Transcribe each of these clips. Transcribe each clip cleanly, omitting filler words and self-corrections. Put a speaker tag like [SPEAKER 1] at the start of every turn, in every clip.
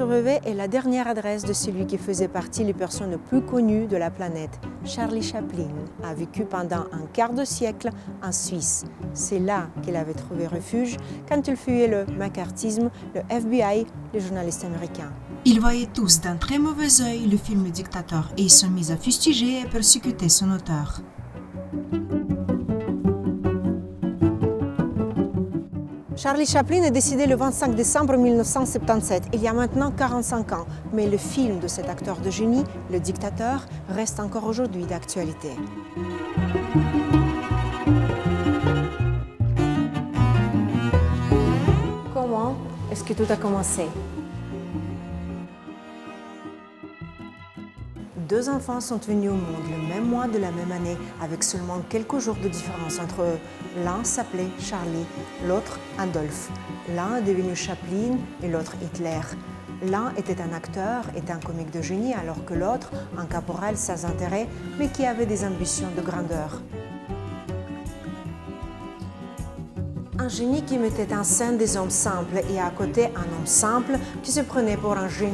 [SPEAKER 1] Chaplin-sur-Vevey est la dernière adresse de celui qui faisait partie des personnes les plus connues de la planète. Charlie Chaplin a vécu pendant un quart de siècle en Suisse. C'est là qu'il avait trouvé refuge quand il fuyait le macartisme, le FBI, les journalistes américains. Ils voyaient tous d'un très mauvais œil le film Le Dictateur et ils sont mis à fustiger et persécuter son auteur. Charlie Chaplin est décédé le 25 décembre 1977, il y a maintenant 45 ans. Mais le film de cet acteur de génie, Le Dictateur, reste encore aujourd'hui d'actualité. Comment est-ce que tout a commencé? Deux enfants sont venus au monde le même mois de la même année, avec seulement quelques jours de différence entre eux. L'un s'appelait Charlie, l'autre Adolphe. L'un est devenu Chaplin et l'autre Hitler. L'un était un acteur et un comique de génie, alors que l'autre, un caporal sans intérêt, mais qui avait des ambitions de grandeur. Un génie qui mettait en scène des hommes simples et à côté un homme simple qui se prenait pour un génie.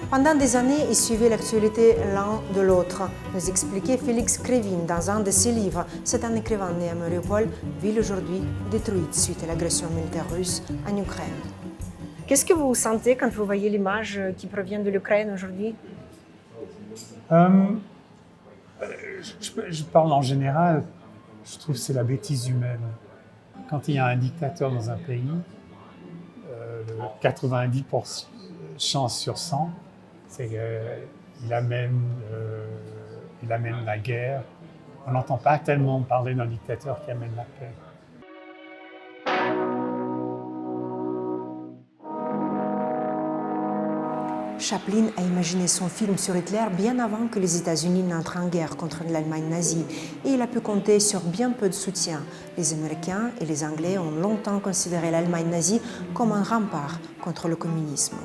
[SPEAKER 1] Pendant des années, ils suivaient l'actualité l'un de l'autre, nous expliquait Félix Krivine dans un de ses livres. C'est un écrivain né à Mariupol, ville aujourd'hui détruite suite à l'agression militaire russe en Ukraine. Qu'est-ce que vous sentez quand vous voyez l'image qui provient de l'Ukraine aujourd'hui?
[SPEAKER 2] Je parle en général, je trouve que c'est la bêtise humaine. Quand il y a un dictateur dans un pays, 90% chance sur 100, c'est qu'il amène la guerre. On n'entend pas tellement parler d'un dictateur qui amène la paix.
[SPEAKER 1] Chaplin a imaginé son film sur Hitler bien avant que les États-Unis n'entrent en guerre contre l'Allemagne nazie et il a pu compter sur bien peu de soutien. Les Américains et les Anglais ont longtemps considéré l'Allemagne nazie comme un rempart contre le communisme.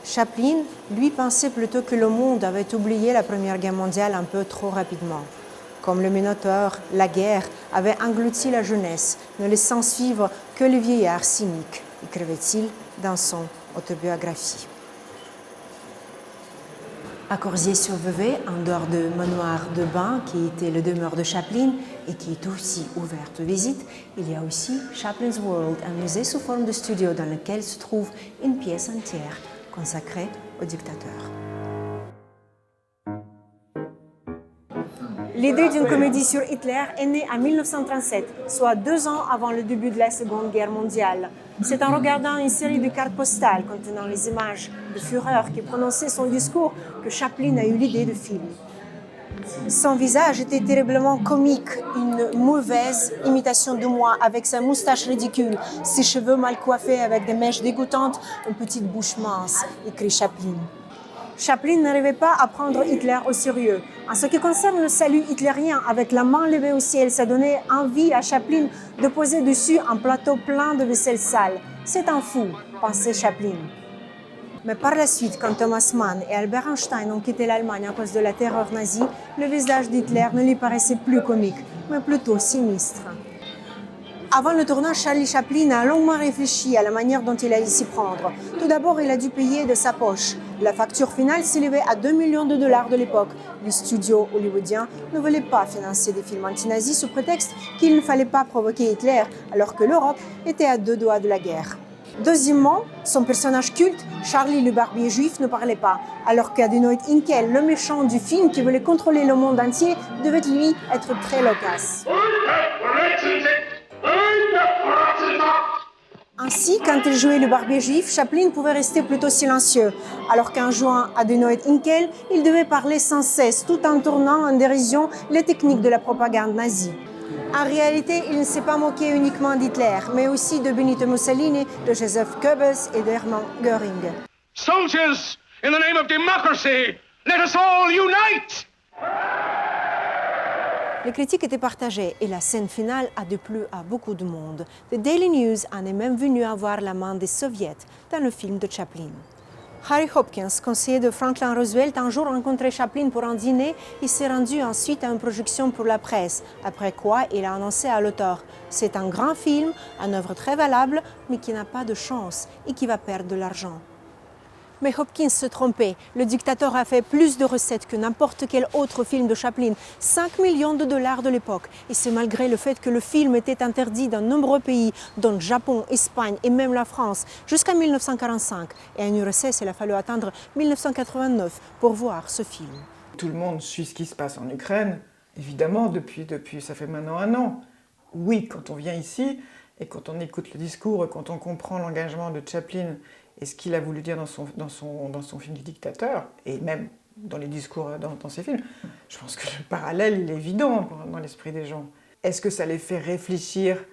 [SPEAKER 1] Chaplin, lui, pensait plutôt que le monde avait oublié la Première Guerre mondiale un peu trop rapidement. Comme le Minotaure, la guerre avait englouti la jeunesse, ne laissant suivre que le vieillard cynique, écrivait-il dans son autobiographie. À Corzier-sur-Vevey, en dehors du manoir de bain qui était le demeure de Chaplin et qui est aussi ouverte aux visites, il y a aussi Chaplin's World, un musée sous forme de studio dans lequel se trouve une pièce entière consacrée au dictateur. L'idée d'une comédie sur Hitler est née en 1937, soit 2 ans avant le début de la Seconde Guerre mondiale. C'est en regardant une série de cartes postales contenant les images de Führer qui prononçait son discours que Chaplin a eu l'idée du film. Son visage était terriblement comique, une mauvaise imitation de moi avec sa moustache ridicule, ses cheveux mal coiffés avec des mèches dégoûtantes, une petite bouche mince, écrit Chaplin. Chaplin n'arrivait pas à prendre Hitler au sérieux. En ce qui concerne le salut hitlérien, avec la main levée au ciel, ça donnait envie à Chaplin de poser dessus un plateau plein de vaisselle sale. C'est un fou, pensait Chaplin. Mais par la suite, quand Thomas Mann et Albert Einstein ont quitté l'Allemagne à cause de la terreur nazie, le visage d'Hitler ne lui paraissait plus comique, mais plutôt sinistre. Avant le tournage, Charlie Chaplin a longuement réfléchi à la manière dont il allait s'y prendre. Tout d'abord, il a dû payer de sa poche. La facture finale s'élevait à 2 millions de dollars de l'époque. Les studios hollywoodiens ne voulaient pas financer des films anti-nazis sous prétexte qu'il ne fallait pas provoquer Hitler, alors que l'Europe était à 2 doigts de la guerre. Deuxièmement, son personnage culte, Charlie le barbier juif, ne parlait pas, alors qu'Adenoid Hynkel, le méchant du film qui voulait contrôler le monde entier, devait lui être très loquace. Ainsi, quand il jouait le barbier juif, Chaplin pouvait rester plutôt silencieux, alors qu'en jouant Adenoid Hynkel, il devait parler sans cesse, tout en tournant en dérision les techniques de la propagande nazie. En réalité, il ne s'est pas moqué uniquement d'Hitler, mais aussi de Benito Mussolini, de Joseph Goebbels et de Hermann Göring.
[SPEAKER 3] Soldiers, in the name of democracy, let us all unite!
[SPEAKER 1] Les critiques étaient partagées et la scène finale a déplu à beaucoup de monde. The Daily News en est même venu à voir la main des soviets dans le film de Chaplin. Harry Hopkins, conseiller de Franklin Roosevelt, un jour rencontré Chaplin pour un dîner et s'est rendu ensuite à une projection pour la presse, après quoi il a annoncé à l'auteur « C'est un grand film, une œuvre très valable, mais qui n'a pas de chance et qui va perdre de l'argent ». Mais Hopkins se trompait. Le dictateur a fait plus de recettes que n'importe quel autre film de Chaplin, 5 millions de dollars de l'époque. Et c'est malgré le fait que le film était interdit dans de nombreux pays, dont le Japon, Espagne et même la France, jusqu'à 1945. Et à l'URSS, il a fallu attendre 1989 pour voir ce film.
[SPEAKER 4] Tout le monde suit ce qui se passe en Ukraine, évidemment, depuis ça fait maintenant 1 an. Oui, quand on vient ici, et quand on écoute le discours, et quand on comprend l'engagement de Chaplin et ce qu'il a voulu dire dans son film du dictateur, et même dans les discours dans ses films, je pense que le parallèle il est évident dans l'esprit des gens. Est-ce que ça les fait réfléchir?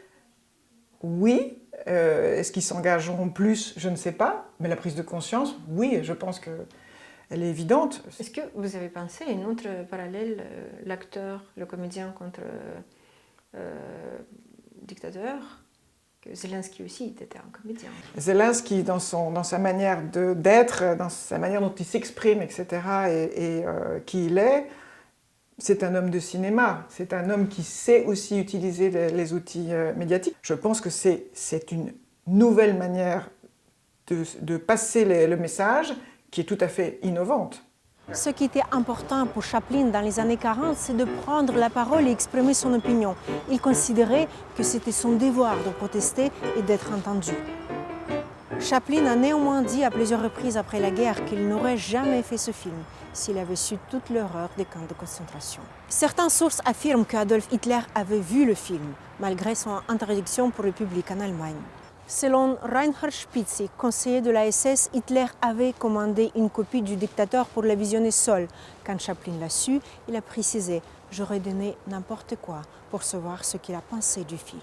[SPEAKER 4] Oui. Est-ce qu'ils s'engageront plus? Je ne sais pas. Mais la prise de conscience, oui, je pense qu'elle est évidente.
[SPEAKER 1] Est-ce que vous avez pensé à un autre parallèle, l'acteur, le comédien contre dictateur? Zelensky aussi était un comédien.
[SPEAKER 4] Zelensky, dans sa manière d'être, dans sa manière dont il s'exprime, etc., et qui il est, c'est un homme de cinéma. C'est un homme qui sait aussi utiliser les outils médiatiques. Je pense que c'est une nouvelle manière de passer le message qui est tout à fait innovante.
[SPEAKER 1] Ce qui était important pour Chaplin dans les années 40, c'est de prendre la parole et exprimer son opinion. Il considérait que c'était son devoir de protester et d'être entendu. Chaplin a néanmoins dit à plusieurs reprises après la guerre qu'il n'aurait jamais fait ce film s'il avait su toute l'horreur des camps de concentration. Certaines sources affirment qu'Adolf Hitler avait vu le film, malgré son interdiction pour le public en Allemagne. Selon Reinhard Spitzi, conseiller de la SS, Hitler avait commandé une copie du dictateur pour la visionner seul. Quand Chaplin l'a su, il a précisé « J'aurais donné n'importe quoi pour savoir ce qu'il a pensé du film ».